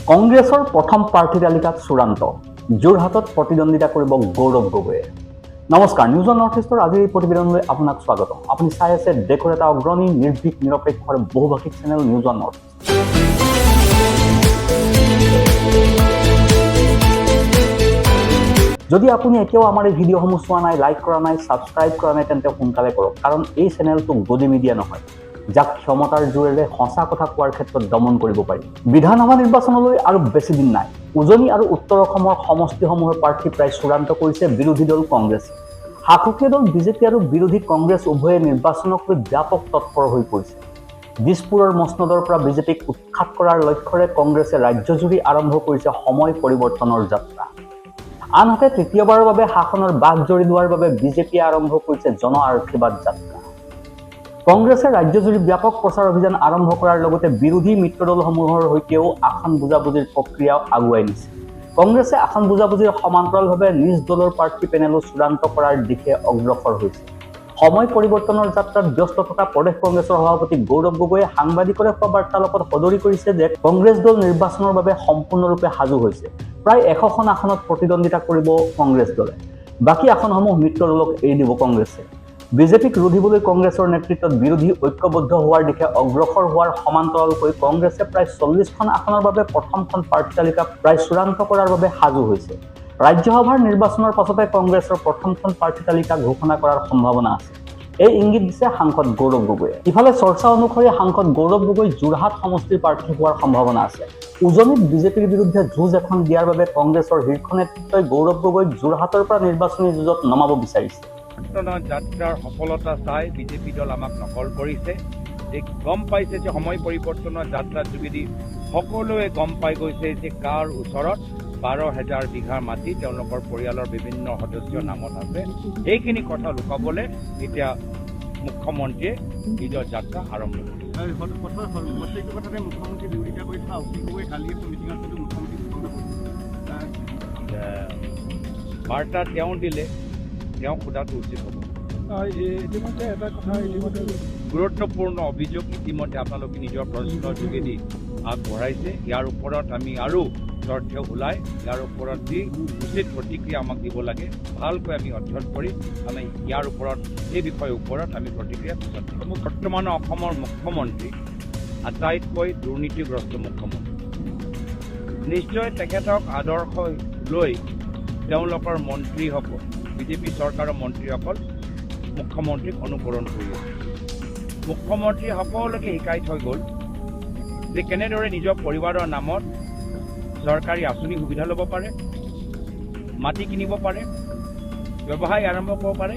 কংগ্ৰেছৰ প্ৰথম প্ৰাৰ্থী তালিকাত চূড়ান্ত যোৰহাটত প্ৰতিদ্বন্দ্বিতা কৰিব গৌৰৱ গগৈয়ে। নমস্কাৰ, নিউজ অন নৰ্থ ইষ্টৰ আজিৰ এই প্ৰতিবেদনলৈ আপোনাক স্বাগতম। আপুনি চাই আছে দেশৰ এটা অগ্ৰণী নিৰ্ভীক নিৰপেক্ষ আৰু বহুভাষিক channel news on North East. যদি আপুনি এতিয়াও আমাৰ এই ভিডিঅ'সমূহ চোৱা নাই, লাইক কৰা নাই, ছাবস্ক্ৰাইব কৰা নাই, তেন্তে সোনকালে কৰক, কাৰণ এই চেনেলটো গদি মিডিয়া নহয়, যাক ক্ষমতাৰ জোৰেৰে সঁচা কথা কোৱাৰ ক্ষেত্ৰত দমন কৰিব পাৰি। বিধানসভা নিৰ্বাচনলৈ আৰু বেছি দিন নাই। উজনি আৰু উত্তৰ অসমৰ সমষ্টিসমূহৰ প্ৰাৰ্থী প্ৰায় চূড়ান্ত কৰিছে বিৰোধী দল কংগ্ৰেছে। শাসকীয় দল বিজেপি আৰু বিৰোধী কংগ্ৰেছ উভয়ে নিৰ্বাচনক লৈ ব্যাপক তৎপৰ হৈ পৰিছে। দিছপুৰৰ মছনদৰ পৰা বিজেপিক উৎখাত কৰাৰ লক্ষ্যৰে কংগ্ৰেছে ৰাজ্যজুৰি আৰম্ভ কৰিছে সময় পৰিৱৰ্তনৰ যাত্ৰা। আনহাতে তৃতীয়বাৰৰ বাবে শাসনৰ বাঘ জৰি লোৱাৰ বাবে বিজেপিয়ে আৰম্ভ কৰিছে জন আশীৰ্বাদ যাত্ৰা। কংগ্ৰেছে ৰাজ্যজুৰি ব্যাপক প্ৰচাৰ অভিযান আৰম্ভ কৰাৰ লগতে বিৰোধী মিত্ৰ দলসমূহৰ সৈতেও আসন বুজাবুজিৰ প্ৰক্ৰিয়া আগুৱাই নিছে। কংগ্ৰেছে আসন বুজাবুজিৰ সমান্তৰালভাৱে নিজ দলৰ প্ৰাৰ্থী পেনেলো চূড়ান্ত কৰাৰ দিশে অগ্ৰসৰ হৈছে। সময় পৰিৱৰ্তনৰ যাত্ৰাত ব্যস্ত থকা প্ৰদেশ কংগ্ৰেছৰ সভাপতি গৌৰৱ গগৈয়ে সাংবাদিকৰে হোৱা বাৰ্তালাপত সদৰি কৰিছে যে কংগ্ৰেছ দল নিৰ্বাচনৰ বাবে সম্পূৰ্ণৰূপে সাজু হৈছে। প্ৰায় 100খন আসনত প্ৰতিদ্বন্দ্বিতা কৰিব কংগ্ৰেছ দলে। বাকী আসনসমূহ মিত্ৰ দলক এৰি দিব কংগ্ৰেছে। বিজেপিক ৰুধিবলৈ কংগ্ৰেছৰ নেতৃত্বত বিৰোধী ঐক্যবদ্ধ হোৱাৰ দিশে অগ্ৰসৰ হোৱাৰ সমান্তৰালকৈ কংগ্ৰেছে প্ৰায় 40খন আসনৰ বাবে প্ৰথমখন প্ৰাৰ্থী তালিকা প্ৰায় চূড়ান্ত কৰাৰ বাবে সাজু হৈছে। ৰাজ্যসভাৰ নিৰ্বাচনৰ পাছতে কংগ্ৰেছৰ প্ৰথমখন প্ৰাৰ্থী তালিকা ঘোষণা কৰাৰ সম্ভাৱনা আছে। এই ইংগিত দিছে সাংসদ গৌৰৱ গগৈয়ে। ইফালে চৰ্চা অনুসৰি সাংসদ গৌৰৱ গগৈ যোৰহাট সমষ্টিৰ প্ৰাৰ্থী হোৱাৰ সম্ভাৱনা আছে। উজনিত বিজেপিৰ বিৰুদ্ধে যুঁজ এখন দিয়াৰ বাবে কংগ্ৰেছৰ শীৰ্ষ নেতৃত্বই গৌৰৱ গগৈক যোৰহাটৰ পৰা নিৰ্বাচনী যুঁজত নমাব বিচাৰিছে। যাত্ৰাৰ সফলতা চাই বিজেপি দল আমাক নকল কৰিছে। গম পাইছে যে সময় পৰিৱৰ্তনৰ যাত্ৰাৰ যোগেদি সকলোৱে গম পাই গৈছে যে কাৰ ওচৰত 12,000 বিঘা মাটি তেওঁলোকৰ পৰিয়ালৰ বিভিন্ন সদস্যৰ নামত আছে। সেইখিনি কথা লুকাবলৈ এতিয়া মুখ্যমন্ত্ৰীয়ে নিজৰ যাত্ৰা আৰম্ভ কৰিছে। বাৰ্তা তেওঁ দিলে তেওঁ সোধাটো উচিত হ'ব। ইতিমধ্যে এটা কথা গুৰুত্বপূৰ্ণ অভিযোগ ইতিমধ্যে আপোনালোকে নিজৰ প্ৰশ্নৰ যোগেদি আগবঢ়াইছে। ইয়াৰ ওপৰত আমি আৰু তথ্য ওলাই ইয়াৰ ওপৰত যি উচিত প্ৰতিক্ৰিয়া আমাক দিব লাগে ভালকৈ আমি অধ্যয়ন কৰি আমি ইয়াৰ ওপৰত এই বিষয়ৰ ওপৰত আমি প্ৰতিক্ৰিয়া পিছত দিম। বৰ্তমানৰ অসমৰ মুখ্যমন্ত্ৰী আটাইতকৈ দুৰ্নীতিগ্ৰস্ত মুখ্যমন্ত্ৰী। নিশ্চয় তেখেতক আদৰ্শ লৈ তেওঁলোকৰ মন্ত্ৰীসকল বিজেপি চৰকাৰৰ মন্ত্ৰীসকল মুখ্যমন্ত্ৰীক অনুকৰণ কৰি আছে। মুখ্যমন্ত্ৰী সকলোকে শিকাই থৈ গ'ল যে কেনেদৰে নিজৰ পৰিবাৰৰ নামত চৰকাৰী আঁচনি সুবিধা ল'ব পাৰে, মাটি কিনিব পাৰে, ব্যৱসায় আৰম্ভ কৰিব পাৰে।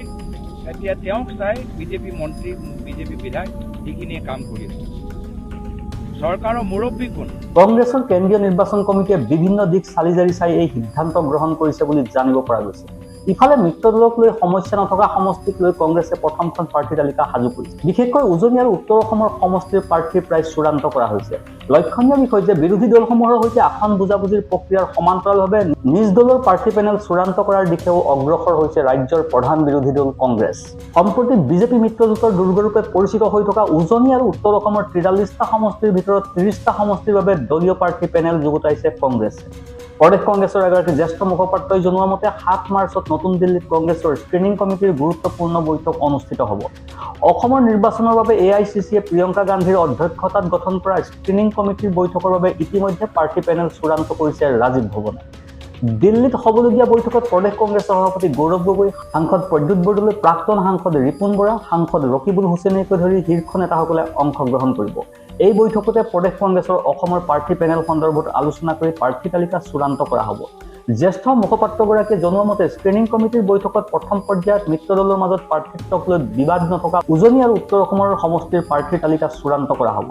এতিয়া তেওঁক চাই বিজেপি মন্ত্ৰী বিজেপি বিধায়ক সেইখিনিয়ে কাম কৰি আছে। চৰকাৰৰ মুৰব্বী কোন? কংগ্ৰেছৰ কেন্দ্ৰীয় নিৰ্বাচন কমিটিয়ে বিভিন্ন দিশ চালি জাৰি চাই এই সিদ্ধান্ত গ্ৰহণ কৰিছে বুলি জানিব পৰা গৈছে। ইফালে মিত্ৰ দলক লৈ সমস্যা নথকা সমষ্টিক লৈ কংগ্ৰেছে প্ৰথমখন প্ৰাৰ্থী তালিকা সাজু কৰিছে। বিশেষকৈ উজনি আৰু উত্তৰ অসমৰ সমষ্টিৰ প্ৰাৰ্থী প্ৰায় চূড়ান্ত কৰা হৈছে। লক্ষণীয় বিষয় যে বিৰোধী দলসমূহৰ সৈতে আসন বুজাবুজিৰ প্ৰক্ৰিয়াৰ সমান্তৰালভাৱে নিজ দলৰ প্ৰাৰ্থী পেনেল চূড়ান্ত কৰাৰ দিশেও অগ্ৰসৰ হৈছে ৰাজ্যৰ প্ৰধান বিৰোধী দল কংগ্ৰেছ। সম্প্ৰতি বিজেপি মিত্ৰজোঁটৰ দুৰ্গৰূপে পৰিচিত হৈ থকা উজনি আৰু উত্তৰ অসমৰ 43টা সমষ্টিৰ ভিতৰত 30টা সমষ্টিৰ বাবে দলীয় প্ৰাৰ্থী পেনেল যুগুতাইছে কংগ্ৰেছে। প্ৰদেশ কংগ্ৰেছৰ এগৰাকী জ্যেষ্ঠ মুখপাত্ৰই জনোৱা মতে 7 মাৰ্চত নতুন দিল্লীত কংগ্ৰেছৰ স্ক্ৰিনিং কমিটিৰ গুৰুত্বপূৰ্ণ বৈঠক অনুষ্ঠিত হ'ব। অসমৰ নিৰ্বাচনৰ বাবে AICCয়ে প্ৰিয়ংকা গান্ধীৰ অধ্যক্ষতাত গঠন কৰা স্ক্ৰিনিং কমিটিৰ বৈঠকৰ বাবে ইতিমধ্যে প্ৰাৰ্থী পেনেল চূড়ান্ত কৰিছে ৰাজীৱ ভৱনে। দিল্লীত হ'বলগীয়া বৈঠকত প্ৰদেশ কংগ্ৰেছৰ সভাপতি গৌৰৱ গগৈ, সাংসদ প্ৰদ্যুৎ বৰদলৈ, প্ৰাক্তন সাংসদ ৰিপুন বৰা, সাংসদ ৰকিবুল হুছেইনকে ধৰি শীৰ্ষ নেতাসকলে অংশগ্ৰহণ কৰিব। এই বৈঠকতে প্ৰদেশ কংগ্ৰেছৰ অসমৰ প্ৰাৰ্থী পেনেল সন্দৰ্ভত আলোচনা কৰি প্ৰাৰ্থী তালিকা চূড়ান্ত কৰা হ'ব। জ্যেষ্ঠ মুখপাত্ৰগৰাকীয়ে জনোৱা মতে স্ক্ৰিনিং কমিটিৰ বৈঠকত প্ৰথম পৰ্যায়ত মিত্ৰ দলৰ মাজত প্ৰাৰ্থিত্বক লৈ বিবাদ নথকা উজনি আৰু উত্তৰ অসমৰ সমষ্টিৰ প্ৰাৰ্থী তালিকা চূড়ান্ত কৰা হ'ব।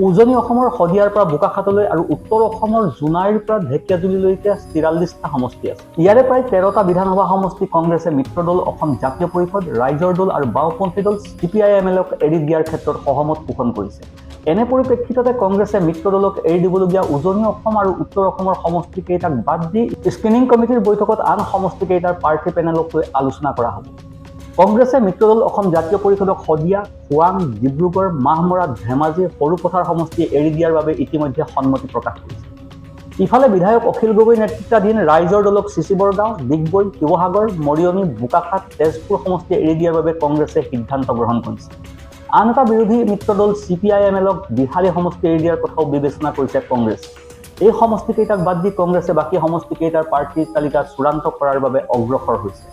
উজনি অসমৰ শদিয়াৰ পৰা বোকাখাতলৈ আৰু উত্তৰ অসমৰ জোনাইৰ পৰা ঢেকীয়াজুলিলৈকে 43টা সমষ্টি আছে। ইয়াৰে প্ৰায় 13টা বিধানসভা সমষ্টি কংগ্ৰেছে মিত্ৰ দল অসম জাতীয় পৰিষদ, ৰাইজৰ দল আৰু বাওঁপন্থী দল CPIMLক এৰি দিয়াৰ ক্ষেত্ৰত সহমত পোষণ কৰিছে। এনে পৰিপ্ৰেক্ষিততে কংগ্ৰেছে মিত্ৰ দলক এৰি দিবলগীয়া উজনি অসম আৰু উত্তৰ অসমৰ সমষ্টিকেইটাক বাদ দি স্ক্ৰিনিং কমিটিৰ বৈঠকত আন সমষ্টিকেইটাৰ প্ৰাৰ্থী পেনেলক লৈ আলোচনা কৰা হ'ব। কংগ্ৰেছে মিত্ৰ দল অসম জাতীয় পৰিষদক শদিয়া, খোৱাং, ডিব্ৰুগড়, মাহমৰা, ধেমাজি, সৰুপথাৰ সমষ্টি এৰি দিয়াৰ বাবে ইতিমধ্যে সন্মতি প্ৰকাশ কৰিছে। ইফালে বিধায়ক অখিল গগৈ নেতৃত্বাধীন ৰাইজৰ দলক চিচিবৰগাঁও, ডিগবৈ, শিৱসাগৰ, মৰিয়নি, বোকাখাট, তেজপুৰ সমষ্টি এৰি দিয়াৰ বাবে কংগ্ৰেছে সিদ্ধান্ত গ্ৰহণ কৰিছে। আন এটা বিৰোধী মিত্ৰ দল CPIMLক বিহালী সমষ্টি এৰি দিয়াৰ কথাও বিবেচনা কৰিছে কংগ্ৰেছে। এই সমষ্টিকেইটাক বাদ দি কংগ্ৰেছে বাকী সমষ্টিকেইটাৰ প্ৰাৰ্থীৰ তালিকা চূড়ান্ত কৰাৰ বাবে অগ্ৰসৰ হৈছে।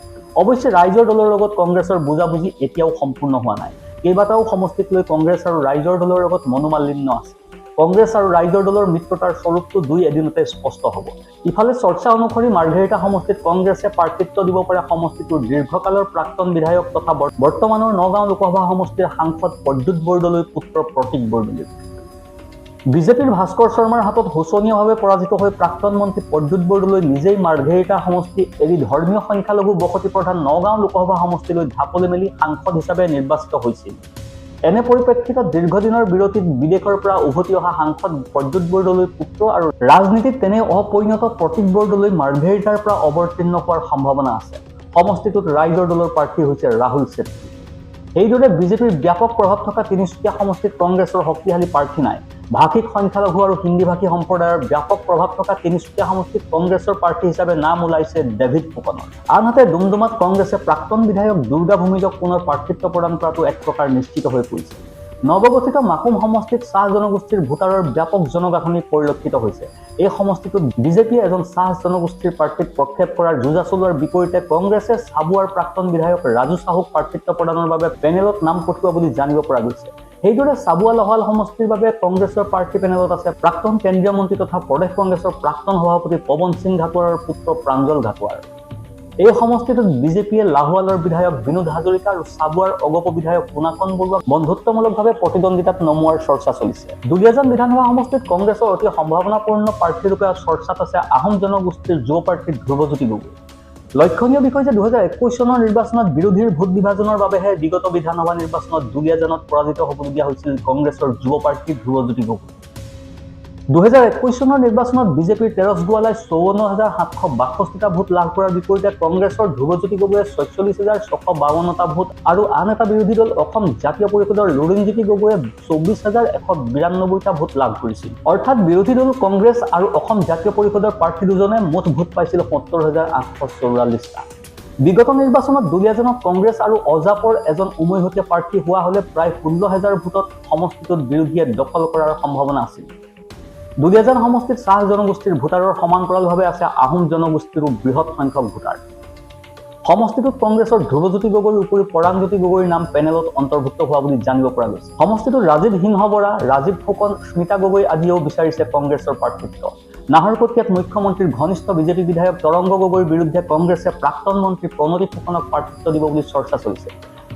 অৱশ্যে ৰাইজৰ দলৰ লগত কংগ্ৰেছৰ বুজাবুজি এতিয়াও সম্পূৰ্ণ হোৱা নাই। কেইবাটাও সমষ্টিক লৈ কংগ্ৰেছ আৰু ৰাইজৰ দলৰ লগত মনোমালিন্য আছে। কংগ্ৰেছ আৰু ৰাইজৰ দলৰ মিত্ৰতাৰ স্বৰূপটো দুই এদিনতে স্পষ্ট হ'ব। ইফালে চৰ্চা অনুসৰি মাৰ্ঘেৰিটা সমষ্টিত কংগ্ৰেছে প্ৰাৰ্থিত্ব দিব পৰা সমষ্টিটোৰ দীৰ্ঘকালৰ প্ৰাক্তন বিধায়ক তথা বৰ্তমানৰ নগাঁও লোকসভা সমষ্টিৰ সাংসদ প্ৰদ্যুৎ বৰদলৈৰ পুত্ৰ প্ৰতীক বৰদলৈ। বিজেপিৰ ভাস্কৰ শৰ্মাৰ হাতত শোচনীয়ভাৱে পৰাজিত হৈ প্ৰাক্তন মন্ত্ৰী প্ৰদ্যুৎ বৰদলৈ নিজেই মাৰ্ঘেৰিটা সমষ্টি এৰি ধৰ্মীয় সংখ্যালঘু বসতি প্ৰধান নগাঁও লোকসভা সমষ্টিলৈ ঢাপলি মেলি সাংসদ হিচাপে নিৰ্বাচিত হৈছিল। এনে পৰিপ্ৰেক্ষিতত দীৰ্ঘদিনৰ বিৰতিত বিদেশৰ পৰা উভতি অহা সাংসদ প্ৰদ্যুৎ বৰদলৈৰ পুত্ৰ আৰু ৰাজনীতিত তেনে অপৰিণত প্ৰতীক বৰদলৈ মাৰ্ঘেৰিটাৰ পৰা অৱতীৰ্ণ হোৱাৰ সম্ভাৱনা আছে। সমষ্টিটোত ৰাইজৰ দলৰ প্ৰাৰ্থী হৈছে ৰাহুল চেত্ৰী। এইদৰে বিজেপিৰ ব্যাপক প্ৰভাৱ থকা তিনিচুকীয়া সমষ্টিত কংগ্ৰেছৰ শক্তিশালী প্ৰাৰ্থী নাই। ভাষিক সংখ্যালঘু আৰু হিন্দীভাষী সম্প্ৰদায়ৰ ব্যাপক প্ৰভাৱ থকা তিনিচুকীয়া সমষ্টিত কংগ্ৰেছৰ প্ৰাৰ্থী হিচাপে নাম ওলাইছে ডেভিড ফুকনৰ। আনহাতে ডুমডুমাত কংগ্ৰেছে প্ৰাক্তন বিধায়ক দুৰ্গা ভূমিজক পুনৰ প্ৰাৰ্থিত্ব প্ৰদান কৰাটো এক প্ৰকাৰ নিশ্চিত হৈ পৰিছে। নৱগঠিত মাকুম সমষ্টিত চাহ জনগোষ্ঠীৰ ভোটাৰৰ ব্যাপক জনগাঁথনি পৰিলক্ষিত হৈছে। এই সমষ্টিটোত বিজেপিয়ে এজন চাহ জনগোষ্ঠীৰ প্ৰাৰ্থীক প্ৰক্ষেপ কৰাৰ যোজা চলোৱাৰ বিপৰীতে কংগ্ৰেছে চাবুৱাৰ প্ৰাক্তন বিধায়ক ৰাজু চাহুক প্ৰাৰ্থিত্ব প্ৰদানৰ বাবে পেনেলত নাম পঠিওৱা বুলি জানিব পৰা গৈছে। সেইদৰে চাবুৱা লহাল সমষ্টিৰ বাবে কংগ্ৰেছৰ প্ৰাৰ্থী পেনেলত আছে প্ৰাক্তন কেন্দ্ৰীয় মন্ত্ৰী তথা প্ৰদেশ কংগ্ৰেছৰ প্ৰাক্তন সভাপতি পৱন সিং ঘাটোৱাৰৰ পুত্ৰ প্ৰাঞ্জল ঘাটোৱাৰ। এই সমষ্টিটোত বিজেপিয়ে লাহোৱালৰ বিধায়ক বিনোদ হাজৰিকা আৰু চাবুৱাৰ অগপ বিধায়ক পুনাকন বৰুৱাক বন্ধুত্বমূলকভাৱে প্ৰতিদ্বন্দ্বিতাত নমোৱাৰ চৰ্চা চলিছে। দুলীয়াজান বিধানসভা সমষ্টিত কংগ্ৰেছৰ অতি সম্ভাৱনাপূৰ্ণ প্ৰাৰ্থীৰূপে চৰ্চাত আছে আহোম জনগোষ্ঠীৰ যুৱ প্ৰাৰ্থী ধ্ৰুৱজ্যোতি গগৈ। লক্ষণীয় বিষয় যে 2021 চনৰ নিৰ্বাচনত বিৰোধীৰ ভোট বিভাজনৰ বাবেহে বিগত বিধানসভা নিৰ্বাচনত দুলীয়াজানত পৰাজিত হ'বলগীয়া হৈছিল কংগ্ৰেছৰ যুৱ প্ৰাৰ্থী ধ্ৰুৱজ্যোতি গগৈ। 2021 চনৰ নিৰ্বাচনত বিজেপিৰ তেৰছ গোৱালাই 54,762টা ভোট লাভ কৰাৰ বিপৰীতে কংগ্ৰেছৰ ধ্ৰুৱজ্যোতি গগৈয়ে 46,652টা ভোট আৰু আন এটা বিৰোধী দল অসম জাতীয় পৰিষদৰ লুৰিণজ্যোতি গগৈয়ে 24,192টা ভোট লাভ কৰিছিল। অৰ্থাৎ বিৰোধী দল কংগ্ৰেছ আৰু অসম জাতীয় পৰিষদৰ প্ৰাৰ্থী দুজনে মুঠ ভোট পাইছিল 70,844টা। বিগত নিৰ্বাচনত দুলীয়াজানত কংগ্ৰেছ আৰু অজাপৰ এজন উমৈহতীয়া প্ৰাৰ্থী হোৱা হলে প্ৰায় 16,000 ভোটত সমষ্টিটোত বিৰোধীয়ে দখল কৰাৰ সম্ভাৱনা আছিল। দুলীয়াজান সমষ্টিত চাহ জনগোষ্ঠীৰ ভোটাৰৰ সমান্তৰালভাৱে আছে আহোম জনগোষ্ঠীৰো বৃহৎ সংখ্যক ভোটাৰ। সমষ্টিটোত কংগ্ৰেছৰ ধ্ৰুৱজ্যোতি গগৈৰ উপৰিও পৰাণজ্যোতি গগৈৰ নাম পেনেলত অন্তৰ্ভুক্ত হোৱা বুলি জানিব পৰা গৈছে। সমষ্টিটোত ৰাজীৱ সিংহ বৰা, ৰাজীৱ ফুকন, স্মিতা গগৈ আদিয়েও বিচাৰিছে কংগ্ৰেছৰ প্ৰাৰ্থিত্ব। নাহৰকটীয়াত মুখ্যমন্ত্ৰীৰ ঘনিষ্ঠ বিজেপি বিধায়ক তৰংগ গগৈৰ বিৰুদ্ধে কংগ্ৰেছে প্ৰাক্তন মন্ত্ৰী প্ৰণতি ফুকনক প্ৰাৰ্থিত্ব দিব বুলি চৰ্চা চলিছে।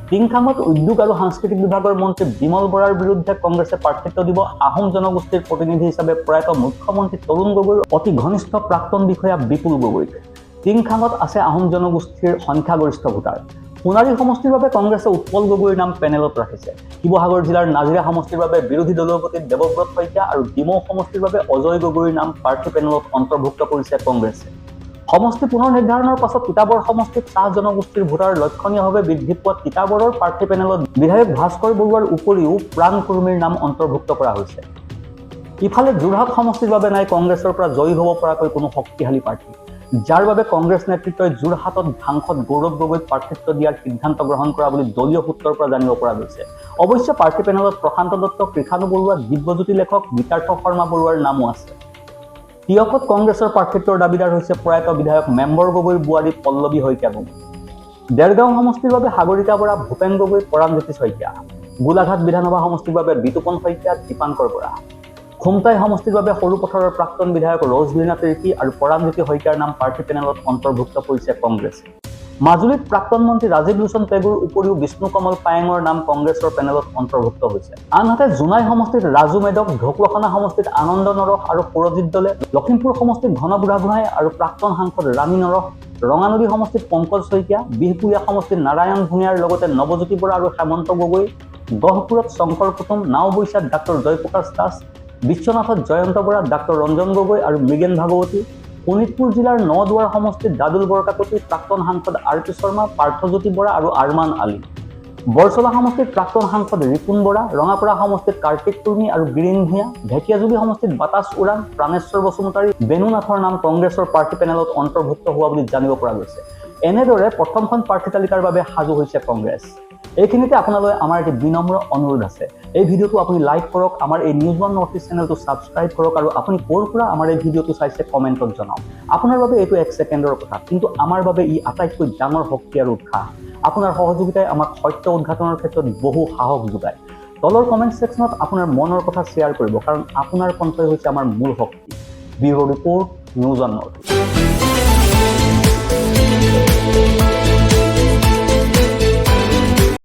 টিংখাঙত উদ্যোগ আৰু সাংস্কৃতিক বিভাগৰ মন্ত্ৰী বিমল বৰাৰ বিৰুদ্ধে কংগ্ৰেছে প্ৰাৰ্থিত্ব দিব আহোম জনগোষ্ঠীৰ প্ৰতিনিধি হিচাপে প্ৰয়াত মুখ্যমন্ত্ৰী তৰুণ গগৈৰ অতি ঘনিষ্ঠ প্ৰাক্তন বিষয়া বিপুল গগৈক। টিংখাঙত আছে আহোম জনগোষ্ঠীৰ সংখ্যাগৰিষ্ঠ ভোটাৰ। সোণাৰী সমষ্টিৰ বাবে কংগ্ৰেছে উৎপল গগৈৰ নাম পেনেলত ৰাখিছে। শিৱসাগৰ জিলাৰ নাজিৰা সমষ্টিৰ বাবে বিৰোধী দলপতি দেৱব্ৰত শইকীয়া আৰু ডিমৌ সমষ্টিৰ বাবে অজয় গগৈৰ নাম প্ৰাৰ্থী পেনেলত অন্তৰ্ভুক্ত কৰিছে কংগ্ৰেছে। সমষ্টি পুনৰ নিৰ্ধাৰণৰ পাছত তিতাবৰ সমষ্টিত চাহ জনগোষ্ঠীৰ ভোটাৰ লক্ষণীয়ভাৱে বৃদ্ধি পোৱা তিতাবৰৰ প্ৰাৰ্থী পেনেলত বিধায়ক ভাস্কৰ বৰুৱাৰ উপৰিও প্ৰাণ কুৰ্মীৰ নাম অন্তৰ্ভুক্ত কৰা হৈছে। ইফালে যোৰহাট সমষ্টিৰ বাবে নাই কংগ্ৰেছৰ পৰা জয়ী হ'ব পৰাকৈ কোনো শক্তিশালী প্ৰাৰ্থী, যাৰ বাবে কংগ্ৰেছ নেতৃত্বই যোৰহাটত সাংসদ গৌৰৱ গগৈক প্ৰাৰ্থিত্ব দিয়াৰ সিদ্ধান্ত গ্ৰহণ কৰা বুলি দলীয় সূত্ৰৰ পৰা জানিব পৰা গৈছে। অৱশ্যে প্ৰাৰ্থী পেনেলত প্ৰশান্ত দত্ত, কৃষাণু বৰুৱা, দিব্যজ্যোতি লেখক, গীতাৰ্থ শৰ্মা বৰুৱাৰ নামো আছে। তিয়কত কংগ্ৰেছৰ প্ৰাৰ্থিত্বৰ দাবীদাৰ হৈছে প্ৰয়াত বিধায়ক মেম্বৰ গগৈৰ বোৱাৰী পল্লৱী শইকীয়া গগৈ। দেৰগাঁও সমষ্টিৰ বাবে সাগৰিকা বৰা, ভূপেন গগৈ, পৰাণজ্যোতি শইকীয়া। গোলাঘাট বিধানসভা সমষ্টিৰ বাবে বিতুপন শইকীয়া, দীপাংকৰ বৰা। খুমটাই সমষ্টিৰ বাবে সৰুপথাৰৰ প্ৰাক্তন বিধায়ক ৰজবীনা তিৰ্কী আৰু পৰাণজ্যোতি শইকীয়াৰ নাম প্ৰাৰ্থী পেনেলত অন্তৰ্ভুক্ত কৰিছে কংগ্ৰেছে। মাজুলীত প্ৰাক্তন মন্ত্ৰী ৰাজীৱ লোচন পেগুৰ উপৰিও বিষ্ণু কমল পায়েঙৰ নাম কংগ্ৰেছৰ পেনেলত অন্তৰ্ভুক্ত হৈছে। আনহাতে জোনাই সমষ্টিত ৰাজু মেদক, ঢকুৱাখানা সমষ্টিত আনন্দ নৰহ আৰু সুৰজিৎ দলে, লখিমপুৰ সমষ্টিত ঘন বুঢ়াগোহাঁই আৰু প্ৰাক্তন সাংসদ ৰাণী নৰহ, ৰঙানদী সমষ্টিত পংকজ শইকীয়া, বিহপুৰীয়া সমষ্টিত নাৰায়ণ ভূঞাৰ লগতে নৱজ্যোতি বৰা আৰু হেমন্ত গগৈ, গহপুৰত শংকৰ কুটুম, নাওবৈছাত ডাক্তৰ জয়প্ৰকাশ দাস, বিশ্বনাথত জয়ন্ত বৰা, ডাক্তৰ ৰঞ্জন গগৈ আৰু মৃগেন ভাগৱতী, শোণিতপুৰ জিলাৰ নদুৱাৰ সমষ্টিত দাদুল বৰকাকতি, প্ৰাক্তন সাংসদ আৰ পি শৰ্মা, পাৰ্থজ্যোতি বৰা আৰু আৰমান আলী, বৰছলা সমষ্টিত প্ৰাক্তন সাংসদ ৰিপুণ বৰা, ৰঙাপাৰা সমষ্টিত কাৰ্তিক কুৰ্মী আৰু বীৰেন ভূঞা, ঢেকীয়াজুলি সমষ্টিত বাতাস উৰাণ, প্ৰাণেশ্বৰ বসুমতাৰী, বেনু নাথৰ নাম কংগ্ৰেছৰ প্ৰাৰ্থী পেনেলত অন্তৰ্ভুক্ত হোৱা বুলি জানিব পৰা গৈছে। এনেদৰে প্ৰথমখন প্ৰাৰ্থী তালিকাৰ বাবে সাজু হৈছে কংগ্ৰেছ। এইখিনিতে আপোনালৈ আমাৰ এটি বিনম্ৰ অনুৰোধ আছে। এই ভিডিঅ'টো আপুনি লাইক কৰক, আমাৰ এই নিউজ ওৱান নৰ্থ ইষ্ট চেনেলটো ছাবস্ক্ৰাইব কৰক আৰু আপুনি ক'ৰ পৰা আমাৰ এই ভিডিঅ'টো চাইছে কমেণ্টত জনাওক। আপোনাৰ বাবে এইটো 1 ছেকেণ্ডৰ কথা, কিন্তু আমাৰ বাবে ই আটাইতকৈ ডাঙৰ শক্তি আৰু উৎসাহ। আপোনাৰ সহযোগিতাই আমাক সত্য উদ্ঘাটনৰ ক্ষেত্ৰত বহু সাহস যোগায়। তলৰ কমেণ্ট ছেকশ্যনত আপোনাৰ মনৰ কথা শ্বেয়াৰ কৰিব, কাৰণ আপোনাৰ কণ্ঠই হৈছে আমাৰ মূল শক্তি। Bureau' report, news one north east.